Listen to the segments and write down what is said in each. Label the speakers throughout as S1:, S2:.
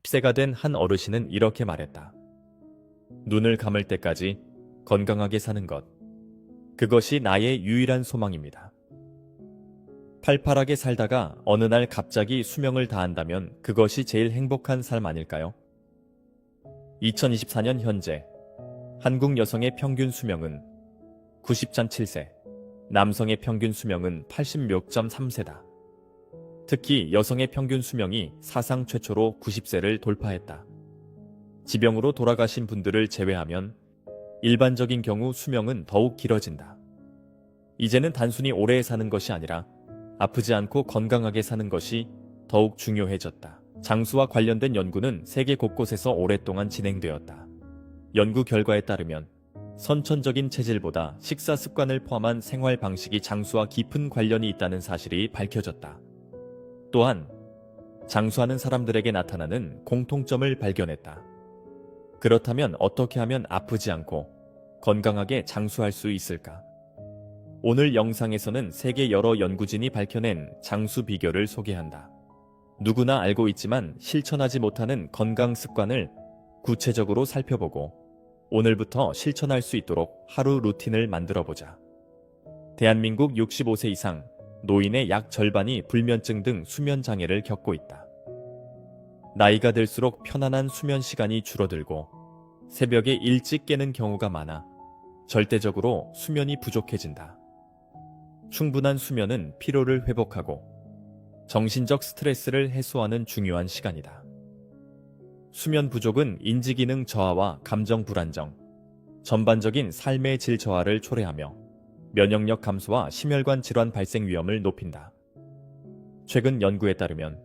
S1: 10세가 된 한 어르신은 이렇게 말했다. 눈을 감을 때까지 건강하게 사는 것. 그것이 나의 유일한 소망입니다. 팔팔하게 살다가 어느 날 갑자기 수명을 다한다면 그것이 제일 행복한 삶 아닐까요? 2024년 현재 한국 여성의 평균 수명은 90.7세, 남성의 평균 수명은 86.3세다. 특히 여성의 평균 수명이 사상 최초로 90세를 돌파했다. 지병으로 돌아가신 분들을 제외하면 일반적인 경우 수명은 더욱 길어진다. 이제는 단순히 오래 사는 것이 아니라 아프지 않고 건강하게 사는 것이 더욱 중요해졌다. 장수와 관련된 연구는 세계 곳곳에서 오랫동안 진행되었다. 연구 결과에 따르면 선천적인 체질보다 식사 습관을 포함한 생활 방식이 장수와 깊은 관련이 있다는 사실이 밝혀졌다. 또한 장수하는 사람들에게 나타나는 공통점을 발견했다. 그렇다면 어떻게 하면 아프지 않고 건강하게 장수할 수 있을까? 오늘 영상에서는 세계 여러 연구진이 밝혀낸 장수 비결을 소개한다. 누구나 알고 있지만 실천하지 못하는 건강 습관을 구체적으로 살펴보고 오늘부터 실천할 수 있도록 하루 루틴을 만들어보자. 대한민국 65세 이상 노인의 약 절반이 불면증 등 수면 장애를 겪고 있다. 나이가 들수록 편안한 수면 시간이 줄어들고 새벽에 일찍 깨는 경우가 많아 절대적으로 수면이 부족해진다. 충분한 수면은 피로를 회복하고 정신적 스트레스를 해소하는 중요한 시간이다. 수면 부족은 인지기능 저하와 감정 불안정, 전반적인 삶의 질 저하를 초래하며 면역력 감소와 심혈관 질환 발생 위험을 높인다. 최근 연구에 따르면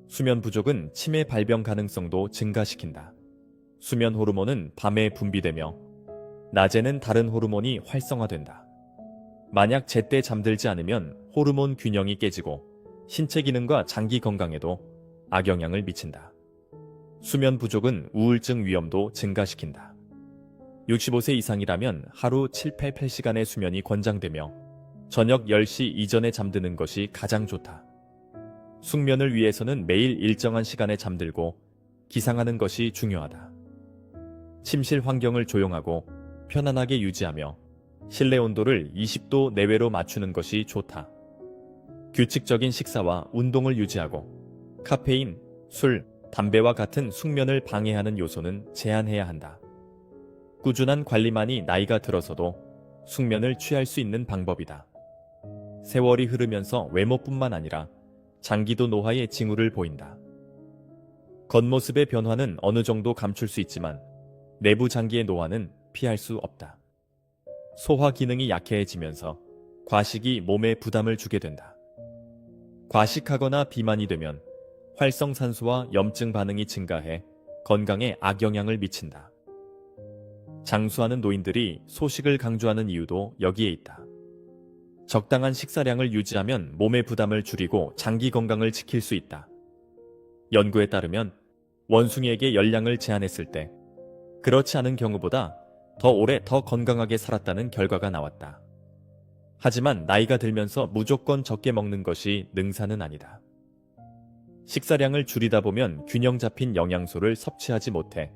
S1: 수면 부족은 치매 발병 가능성도 증가시킨다. 수면 호르몬은 밤에 분비되며 낮에는 다른 호르몬이 활성화된다. 만약 제때 잠들지 않으면 호르몬 균형이 깨지고 신체 기능과 장기 건강에도 악영향을 미친다. 수면 부족은 우울증 위험도 증가시킨다. 65세 이상이라면 하루 7-8시간의 수면이 권장되며 저녁 10시 이전에 잠드는 것이 가장 좋다. 숙면을 위해서는 매일 일정한 시간에 잠들고 기상하는 것이 중요하다. 침실 환경을 조용하고 편안하게 유지하며 실내 온도를 20도 내외로 맞추는 것이 좋다. 규칙적인 식사와 운동을 유지하고 카페인, 술, 담배와 같은 숙면을 방해하는 요소는 제한해야 한다. 꾸준한 관리만이 나이가 들어서도 숙면을 취할 수 있는 방법이다. 세월이 흐르면서 외모뿐만 아니라 장기도 노화의 징후를 보인다. 겉모습의 변화는 어느 정도 감출 수 있지만 내부 장기의 노화는 피할 수 없다. 소화 기능이 약해지면서 과식이 몸에 부담을 주게 된다. 과식하거나 비만이 되면 활성산소와 염증 반응이 증가해 건강에 악영향을 미친다. 장수하는 노인들이 소식을 강조하는 이유도 여기에 있다. 적당한 식사량을 유지하면 몸의 부담을 줄이고 장기 건강을 지킬 수 있다. 연구에 따르면 원숭이에게 열량을 제한했을 때 그렇지 않은 경우보다 더 오래 더 건강하게 살았다는 결과가 나왔다. 하지만 나이가 들면서 무조건 적게 먹는 것이 능사는 아니다. 식사량을 줄이다 보면 균형 잡힌 영양소를 섭취하지 못해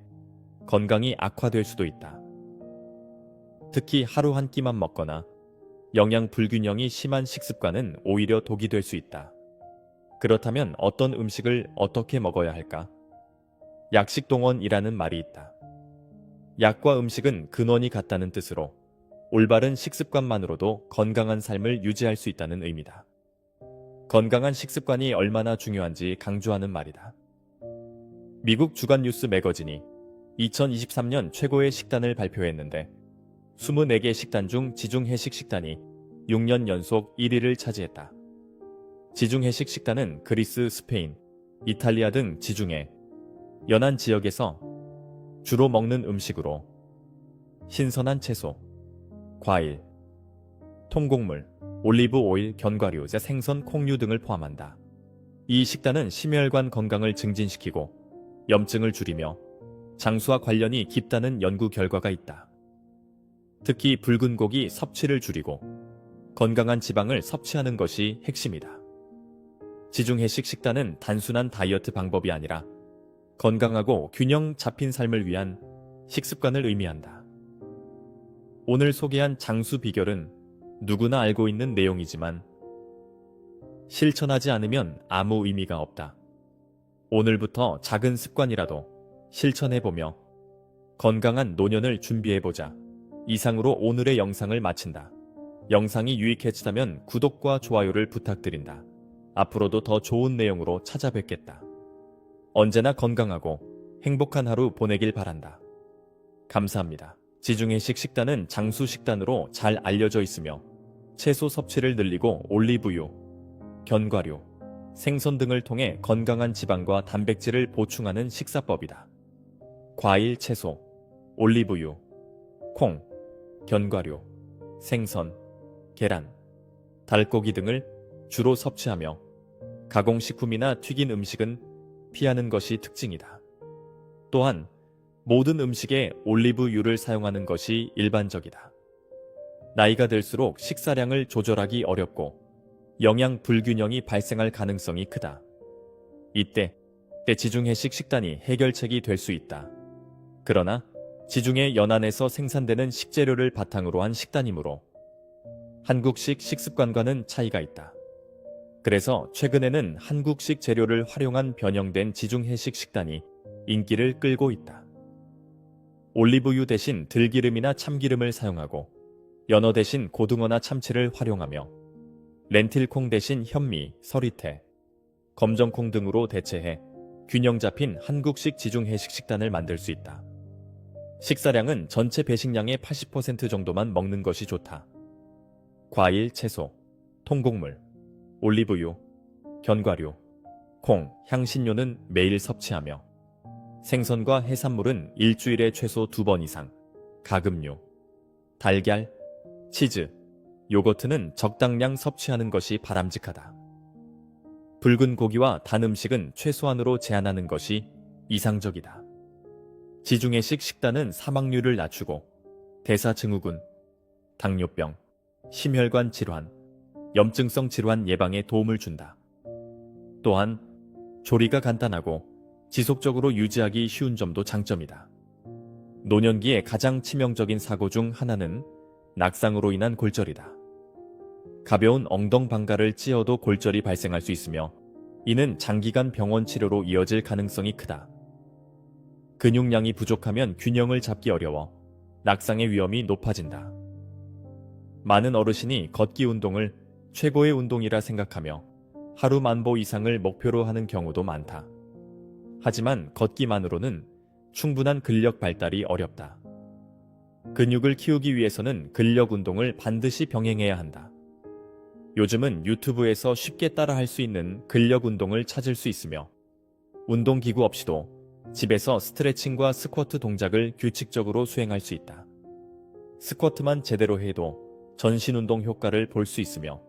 S1: 건강이 악화될 수도 있다. 특히 하루 한 끼만 먹거나 영양 불균형이 심한 식습관은 오히려 독이 될 수 있다. 그렇다면 어떤 음식을 어떻게 먹어야 할까? 약식동원이라는 말이 있다. 약과 음식은 근원이 같다는 뜻으로 올바른 식습관만으로도 건강한 삶을 유지할 수 있다는 의미다. 건강한 식습관이 얼마나 중요한지 강조하는 말이다. 미국 주간 뉴스 매거진이 2023년 최고의 식단을 발표했는데 24개 식단 중 지중해식 식단이 6년 연속 1위를 차지했다. 지중해식 식단은 그리스, 스페인, 이탈리아 등 지중해, 연안 지역에서 주로 먹는 음식으로 신선한 채소, 과일, 통곡물, 올리브 오일, 견과류, 생선, 콩류 등을 포함한다. 이 식단은 심혈관 건강을 증진시키고 염증을 줄이며 장수와 관련이 깊다는 연구 결과가 있다. 특히 붉은 고기 섭취를 줄이고 건강한 지방을 섭취하는 것이 핵심이다. 지중해식 식단은 단순한 다이어트 방법이 아니라 건강하고 균형 잡힌 삶을 위한 식습관을 의미한다. 오늘 소개한 장수 비결은 누구나 알고 있는 내용이지만 실천하지 않으면 아무 의미가 없다. 오늘부터 작은 습관이라도 실천해보며 건강한 노년을 준비해보자. 이상으로 오늘의 영상을 마친다. 영상이 유익했다면 구독과 좋아요를 부탁드린다. 앞으로도 더 좋은 내용으로 찾아뵙겠다. 언제나 건강하고 행복한 하루 보내길 바란다. 감사합니다. 지중해식 식단은 장수 식단으로 잘 알려져 있으며 채소 섭취를 늘리고 올리브유, 견과류, 생선 등을 통해 건강한 지방과 단백질을 보충하는 식사법이다. 과일, 채소, 올리브유, 콩, 견과류, 생선, 계란, 달고기 등을 주로 섭취하며 가공식품이나 튀긴 음식은 피하는 것이 특징이다. 또한 모든 음식에 올리브유를 사용하는 것이 일반적이다. 나이가 들수록 식사량을 조절하기 어렵고 영양 불균형이 발생할 가능성이 크다. 이때 지중해식 식단이 해결책이 될 수 있다. 그러나 지중해 연안에서 생산되는 식재료를 바탕으로 한 식단이므로 한국식 식습관과는 차이가 있다. 그래서 최근에는 한국식 재료를 활용한 변형된 지중해식 식단이 인기를 끌고 있다. 올리브유 대신 들기름이나 참기름을 사용하고 연어 대신 고등어나 참치를 활용하며 렌틸콩 대신 현미, 서리태, 검정콩 등으로 대체해 균형 잡힌 한국식 지중해식 식단을 만들 수 있다. 식사량은 전체 배식량의 80% 정도만 먹는 것이 좋다. 과일, 채소, 통곡물, 올리브유, 견과류, 콩, 향신료는 매일 섭취하며 생선과 해산물은 일주일에 최소 2번 이상, 가금류, 달걀, 치즈, 요거트는 적당량 섭취하는 것이 바람직하다. 붉은 고기와 단 음식은 최소한으로 제한하는 것이 이상적이다. 지중해식 식단은 사망률을 낮추고 대사증후군, 당뇨병, 심혈관 질환, 염증성 질환 예방에 도움을 준다. 또한 조리가 간단하고 지속적으로 유지하기 쉬운 점도 장점이다. 노년기에 가장 치명적인 사고 중 하나는 낙상으로 인한 골절이다. 가벼운 엉덩방가를 찧어도 골절이 발생할 수 있으며 이는 장기간 병원 치료로 이어질 가능성이 크다. 근육량이 부족하면 균형을 잡기 어려워 낙상의 위험이 높아진다. 많은 어르신이 걷기 운동을 최고의 운동이라 생각하며 하루 10,000보 이상을 목표로 하는 경우도 많다. 하지만 걷기만으로는 충분한 근력 발달이 어렵다. 근육을 키우기 위해서는 근력 운동을 반드시 병행해야 한다. 요즘은 유튜브에서 쉽게 따라할 수 있는 근력 운동을 찾을 수 있으며 운동기구 없이도 집에서 스트레칭과 스쿼트 동작을 규칙적으로 수행할 수 있다. 스쿼트만 제대로 해도 전신 운동 효과를 볼 수 있으며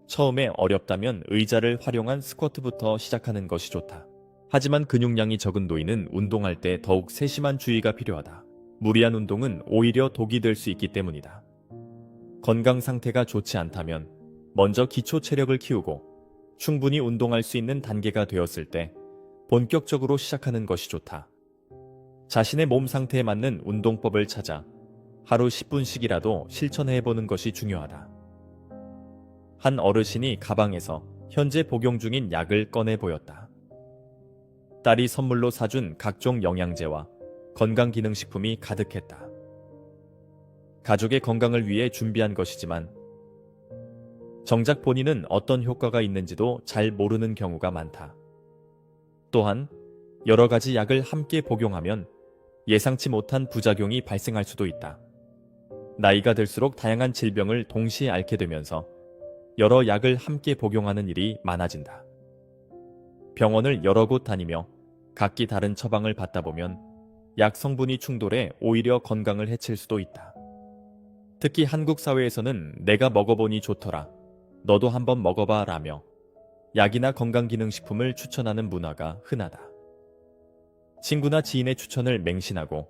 S1: 처음에 어렵다면 의자를 활용한 스쿼트부터 시작하는 것이 좋다. 하지만 근육량이 적은 노인은 운동할 때 더욱 세심한 주의가 필요하다. 무리한 운동은 오히려 독이 될 수 있기 때문이다. 건강 상태가 좋지 않다면 먼저 기초 체력을 키우고 충분히 운동할 수 있는 단계가 되었을 때 본격적으로 시작하는 것이 좋다. 자신의 몸 상태에 맞는 운동법을 찾아 하루 10분씩이라도 실천해보는 것이 중요하다. 한 어르신이 가방에서 현재 복용 중인 약을 꺼내 보였다. 딸이 선물로 사준 각종 영양제와 건강기능식품이 가득했다. 가족의 건강을 위해 준비한 것이지만 정작 본인은 어떤 효과가 있는지도 잘 모르는 경우가 많다. 또한 여러 가지 약을 함께 복용하면 예상치 못한 부작용이 발생할 수도 있다. 나이가 들수록 다양한 질병을 동시에 앓게 되면서 여러 약을 함께 복용하는 일이 많아진다. 병원을 여러 곳 다니며 각기 다른 처방을 받다 보면 약 성분이 충돌해 오히려 건강을 해칠 수도 있다. 특히 한국 사회에서는 내가 먹어보니 좋더라, 너도 한번 먹어봐 라며 약이나 건강기능식품을 추천하는 문화가 흔하다. 친구나 지인의 추천을 맹신하고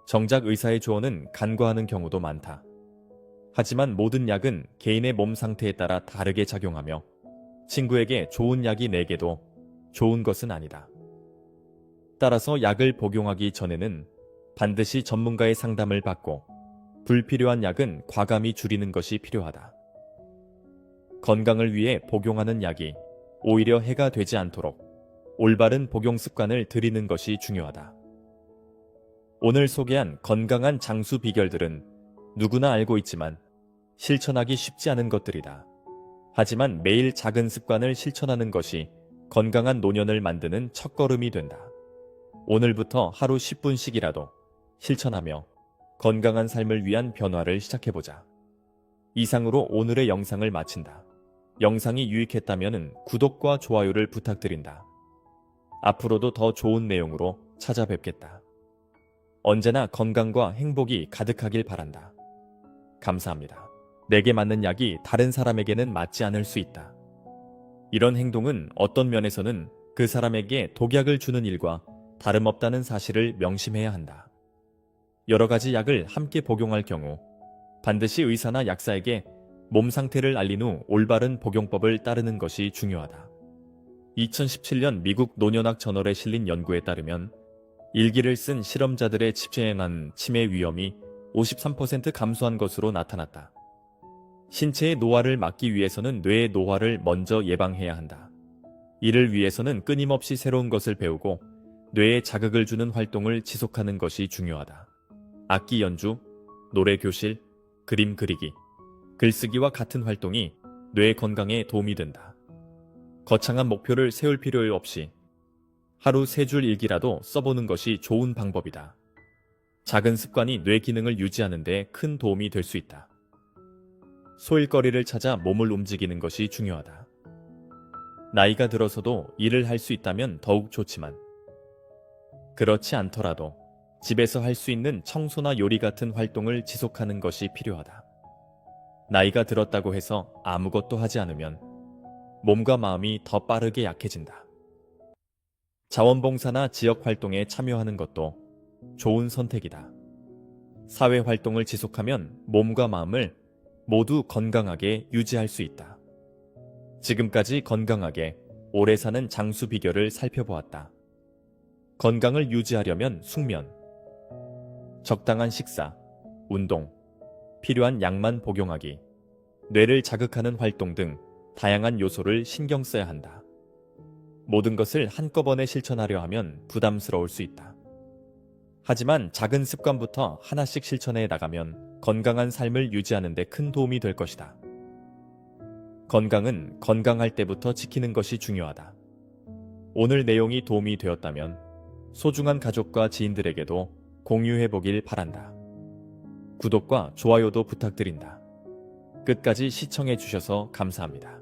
S1: 정작 의사의 조언은 간과하는 경우도 많다. 하지만 모든 약은 개인의 몸 상태에 따라 다르게 작용하며 친구에게 좋은 약이 내게도 좋은 것은 아니다. 따라서 약을 복용하기 전에는 반드시 전문가의 상담을 받고 불필요한 약은 과감히 줄이는 것이 필요하다. 건강을 위해 복용하는 약이 오히려 해가 되지 않도록 올바른 복용 습관을 들이는 것이 중요하다. 오늘 소개한 건강한 장수 비결들은 누구나 알고 있지만 실천하기 쉽지 않은 것들이다. 하지만 매일 작은 습관을 실천하는 것이 건강한 노년을 만드는 첫걸음이 된다. 오늘부터 하루 10분씩이라도 실천하며 건강한 삶을 위한 변화를 시작해보자. 이상으로 오늘의 영상을 마친다. 영상이 유익했다면 구독과 좋아요를 부탁드린다. 앞으로도 더 좋은 내용으로 찾아뵙겠다. 언제나 건강과 행복이 가득하길 바란다. 감사합니다. 내게 맞는 약이 다른 사람에게는 맞지 않을 수 있다. 이런 행동은 어떤 면에서는 그 사람에게 독약을 주는 일과 다름없다는 사실을 명심해야 한다. 여러 가지 약을 함께 복용할 경우 반드시 의사나 약사에게 몸 상태를 알린 후 올바른 복용법을 따르는 것이 중요하다. 2017년 미국 노년학 저널에 실린 연구에 따르면 일기를 쓴 실험자들의 집행한 치매 위험이 53% 감소한 것으로 나타났다. 신체의 노화를 막기 위해서는 뇌의 노화를 먼저 예방해야 한다. 이를 위해서는 끊임없이 새로운 것을 배우고 뇌에 자극을 주는 활동을 지속하는 것이 중요하다. 악기 연주, 노래 교실, 그림 그리기, 글쓰기와 같은 활동이 뇌 건강에 도움이 된다. 거창한 목표를 세울 필요 없이 하루 3줄 일기라도 써보는 것이 좋은 방법이다. 작은 습관이 뇌 기능을 유지하는 데 큰 도움이 될 수 있다. 소일거리를 찾아 몸을 움직이는 것이 중요하다. 나이가 들어서도 일을 할 수 있다면 더욱 좋지만 그렇지 않더라도 집에서 할 수 있는 청소나 요리 같은 활동을 지속하는 것이 필요하다. 나이가 들었다고 해서 아무것도 하지 않으면 몸과 마음이 더 빠르게 약해진다. 자원봉사나 지역활동에 참여하는 것도 좋은 선택이다. 사회활동을 지속하면 몸과 마음을 모두 건강하게 유지할 수 있다. 지금까지 건강하게 오래 사는 장수 비결을 살펴보았다. 건강을 유지하려면 숙면, 적당한 식사, 운동, 필요한 약만 복용하기, 뇌를 자극하는 활동 등 다양한 요소를 신경 써야 한다. 모든 것을 한꺼번에 실천하려 하면 부담스러울 수 있다. 하지만 작은 습관부터 하나씩 실천해 나가면 건강한 삶을 유지하는 데 큰 도움이 될 것이다. 건강은 건강할 때부터 지키는 것이 중요하다. 오늘 내용이 도움이 되었다면 소중한 가족과 지인들에게도 공유해 보길 바란다. 구독과 좋아요도 부탁드린다. 끝까지 시청해 주셔서 감사합니다.